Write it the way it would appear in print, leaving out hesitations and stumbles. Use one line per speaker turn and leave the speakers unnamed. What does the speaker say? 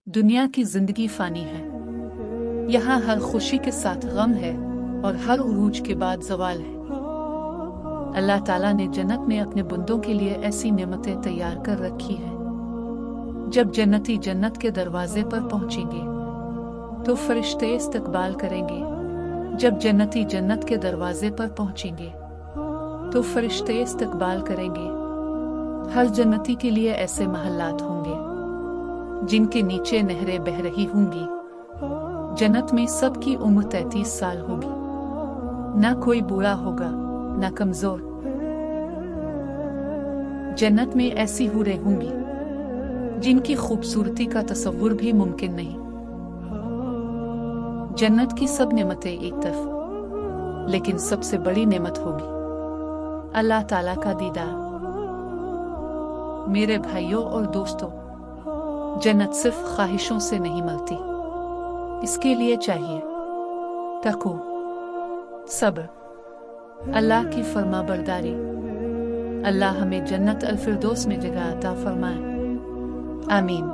दुनिया की जिंदगी फानी है। यहाँ हर खुशी के साथ गम है और हर उरूज के बाद ज़वाल है। अल्लाह ताला ने जन्नत में अपने बंदों के लिए ऐसी नेमतें तैयार कर रखी है। जब जन्नती जन्नत के दरवाजे पर पहुंचेंगे तो फरिश्ते इस्तकबाल करेंगे। जब जन्नती जन्नत के दरवाजे पर पहुंचेंगे तो फरिश्ते इस्तकबाल करेंगे। हर जन्नती के लिए ऐसे महल्लात होंगे जिनके नीचे नहरें बह रही होंगी। जन्नत में सबकी उम्र 33 साल होगी। ना कोई बूढ़ा होगा ना कमजोर। जन्नत में ऐसी हूरें होंगी जिनकी खूबसूरती का तसव्वुर भी मुमकिन नहीं। जन्नत की सब नेमतें एक तरफ, लेकिन सबसे बड़ी नेमत होगी अल्लाह ताला का दीदार। मेरे भाइयों और दोस्तों, जन्नत सिर्फ ख्वाहिशों से नहीं मिलती। इसके लिए चाहिए तक़वा, सब्र, अल्लाह की फरमाबरदारी। अल्लाह हमें जन्नत अल फिरदौस में जगह अता फरमाए। आमीन।